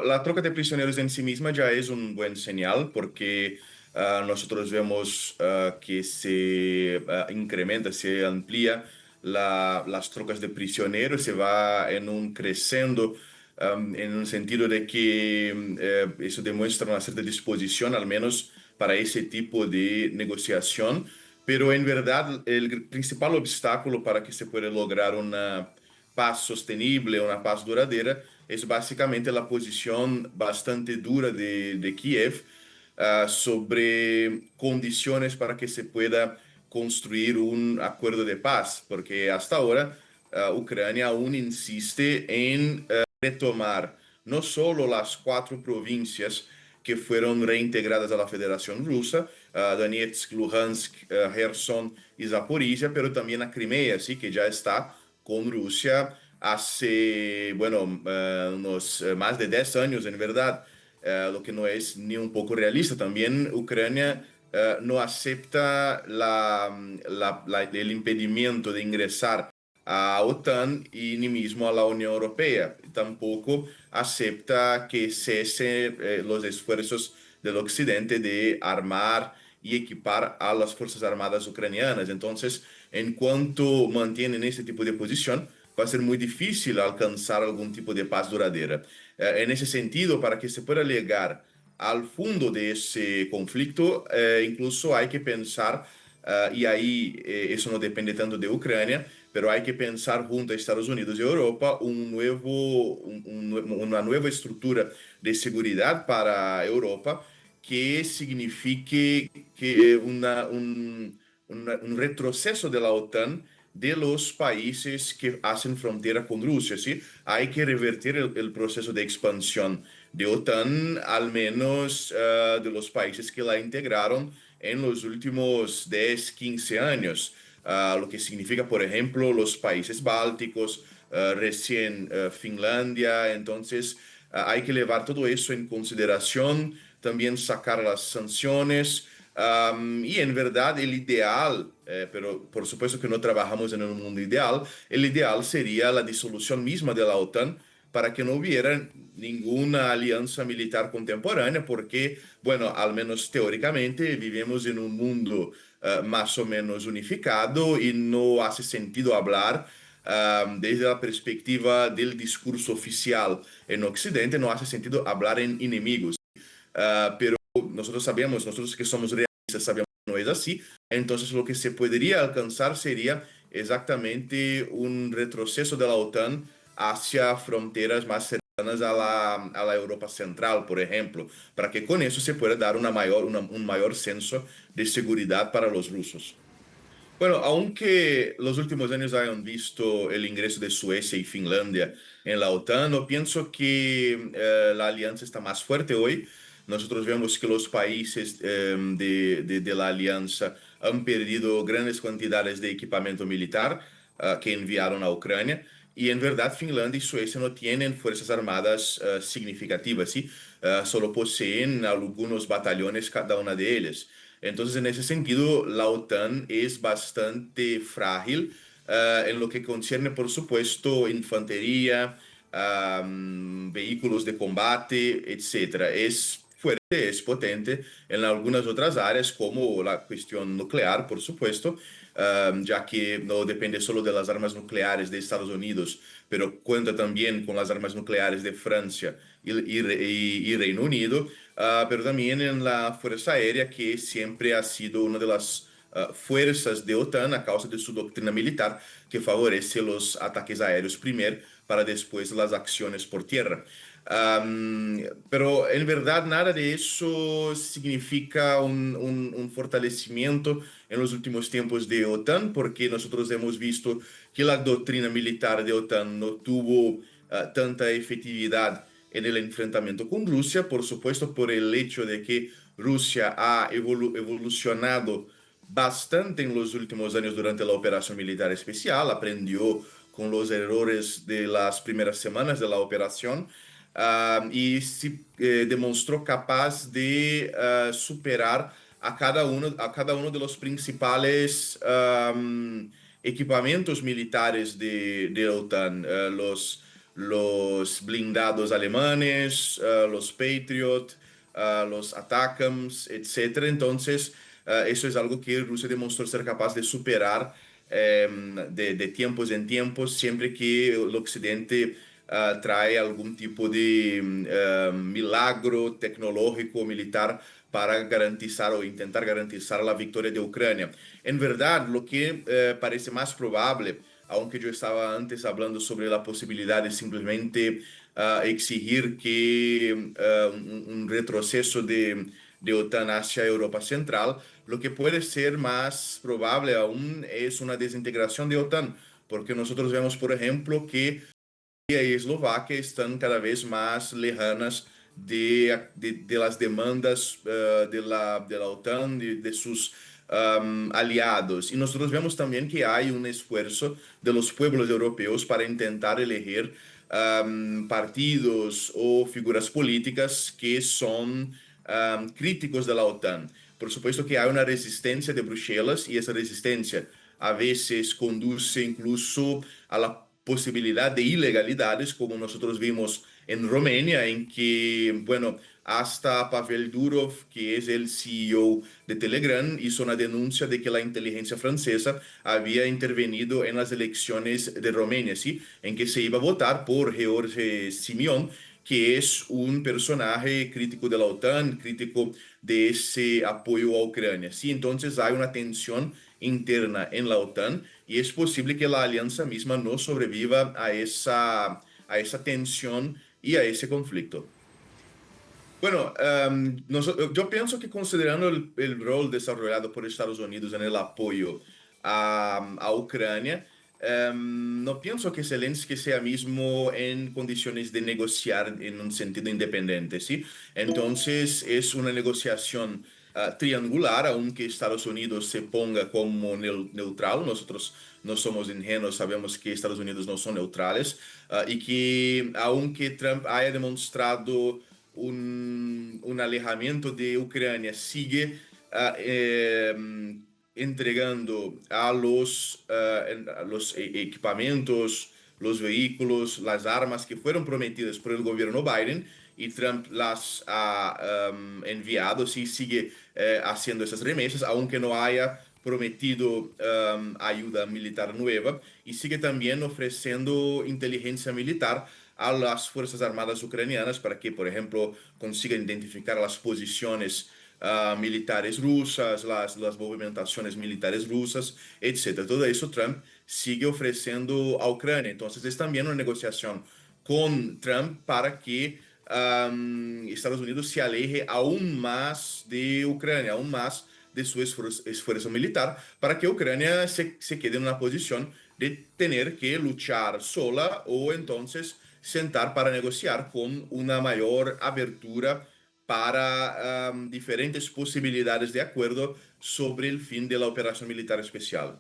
la troca de prisioneros en sí misma ya es un buen señal porque nosotros vemos que se incrementa, se amplía las trocas de prisioneros, se va en un creciendo en un sentido de que eso demuestra una cierta disposición, al menos para ese tipo de negociación, pero en verdad el principal obstáculo para que se pueda lograr una paz sostenible, una paz duradera, es básicamente la posición bastante dura de Kiev sobre condiciones para que se pueda construir un acuerdo de paz, porque hasta ahora Ucrania aún insiste en retomar no solo las cuatro provincias que fueron reintegradas a la Federación Rusa, Donetsk, Luhansk, Kherson y Zaporizhia, pero también a Crimea, sí, que ya está con Rusia hace, bueno, unos más de 10 años, en verdad, lo que no es ni un poco realista. También Ucrania no acepta el impedimento de ingresar a OTAN y ni mismo a la Unión Europea. Tampoco acepta que cese los esfuerzos del Occidente de armar y equipar a las Fuerzas Armadas ucranianas. Entonces, en cuanto mantienen ese tipo de posición, va a ser muy difícil alcanzar algún tipo de paz duradera. En ese sentido, para que se pueda llegar al fondo de ese conflicto, incluso hay que pensar, y ahí eso no depende tanto de Ucrania, pero hay que pensar junto a Estados Unidos y Europa una nueva estructura de seguridad para Europa que signifique que un retroceso de la OTAN de los países que hacen frontera con Rusia, ¿sí? Hay que revertir el proceso de expansión de OTAN, al menos de los países que la integraron en los últimos 10, 15 años. Lo que significa, por ejemplo, los países bálticos, recién Finlandia. Entonces, hay que llevar todo eso en consideración, también sacar las sanciones. Y en verdad el ideal, pero por supuesto que no trabajamos en un mundo ideal, el ideal sería la disolución misma de la OTAN para que no hubiera ninguna alianza militar contemporánea, porque, bueno, al menos teóricamente vivimos en un mundo más o menos unificado y no hace sentido hablar desde la perspectiva del discurso oficial en Occidente, no hace sentido hablar en enemigos. Pero nosotros sabemos, nosotros que somos realistas, sabemos que no es así. Entonces, lo que se podría alcanzar sería exactamente un retroceso de la OTAN hacia fronteras más cercanas a la Europa Central, por ejemplo, para que con eso se pueda dar un mayor senso de seguridad para los rusos. Bueno, aunque los últimos años hayan visto el ingreso de Suecia y Finlandia en la OTAN, no pienso que la alianza está más fuerte hoy. Nosotros vemos que los países de la alianza han perdido grandes cantidades de equipamiento militar que enviaron a Ucrania. Y en verdad Finlandia y Suecia no tienen fuerzas armadas significativas, ¿sí? Solo poseen algunos batallones cada una de ellas. Entonces, en ese sentido, la OTAN es bastante frágil en lo que concierne, por supuesto, infantería, vehículos de combate, etcétera. Es fuerte, es potente en algunas otras áreas, como la cuestión nuclear, por supuesto, ya que no depende solo de las armas nucleares de Estados Unidos, pero cuenta también con las armas nucleares de Francia y Reino Unido. Pero también en la Fuerza Aérea, que siempre ha sido una de las fuerzas de OTAN a causa de su doctrina militar, que favorece los ataques aéreos primero para después las acciones por tierra. Pero en verdad nada de eso significa un fortalecimiento en los últimos tiempos de OTAN, porque nosotros hemos visto que la doctrina militar de OTAN no tuvo tanta efectividad en el enfrentamiento con Rusia, por supuesto por el hecho de que Rusia ha evolucionado bastante en los últimos años durante la operación militar especial, aprendió con los errores de las primeras semanas de la operación y se demostró capaz de superar a cada uno de los principales equipamientos militares de OTAN, los blindados alemanes, los Patriot, los ATACMS, etcétera. Entonces, eso es algo que Rusia demostró ser capaz de superar de tiempos en tiempos, siempre que el Occidente trae algún tipo de milagro tecnológico militar para garantizar o intentar garantizar la victoria de Ucrania. En verdad, lo que parece más probable, aunque yo estaba antes hablando sobre la posibilidad de simplemente exigir que un retroceso de OTAN hacia Europa Central, lo que puede ser más probable aún es una desintegración de OTAN, porque nosotros vemos, por ejemplo, que y Eslovaquia están cada vez más lejanas de las demandas de la OTAN, de sus aliados. Y nosotros vemos también que hay un esfuerzo de los pueblos europeos para intentar elegir partidos o figuras políticas que son críticos de la OTAN. Por supuesto que hay una resistencia de Bruselas y esa resistencia a veces conduce incluso a la posibilidad de ilegalidades, como nosotros vimos en Rumania, en que, bueno, hasta Pavel Durov, que es el CEO de Telegram, hizo una denuncia de que la inteligencia francesa había intervenido en las elecciones de Rumania, ¿sí? En que se iba a votar por George Simeón, que es un personaje crítico de la OTAN, crítico de ese apoyo a Ucrania, ¿sí? Entonces hay una tensión interna en la OTAN y es posible que la alianza misma no sobreviva a esa tensión y a ese conflicto. Bueno, yo pienso que considerando el rol desarrollado por Estados Unidos en el apoyo a Ucrania, no pienso que Zelensky sea mismo en condiciones de negociar en un sentido independiente, ¿sí? Entonces es una negociación triangular, aunque Estados Unidos se ponga como neutral. Nosotros no somos ingenuos, sabemos que Estados Unidos no son neutrales y que aunque Trump haya demostrado un alejamiento de Ucrania, sigue entregando a los equipamientos, los vehículos, las armas que fueron prometidas por el gobierno Biden y Trump las ha enviado, sí, sigue haciendo esas remesas, aunque no haya prometido ayuda militar nueva y sigue también ofreciendo inteligencia militar a las Fuerzas Armadas ucranianas para que, por ejemplo, consigan identificar las posiciones militares rusas, las movimentaciones militares rusas, etcétera. Todo eso Trump sigue ofreciendo a Ucrania. Entonces es también una negociación con Trump para que Estados Unidos se aleje aún más de Ucrania, aún más de su esfuerzo militar, para que Ucrania se quede en una posición de tener que luchar sola o entonces sentar para negociar con una mayor abertura para diferentes posibilidades de acuerdo sobre el fin de la operación militar especial.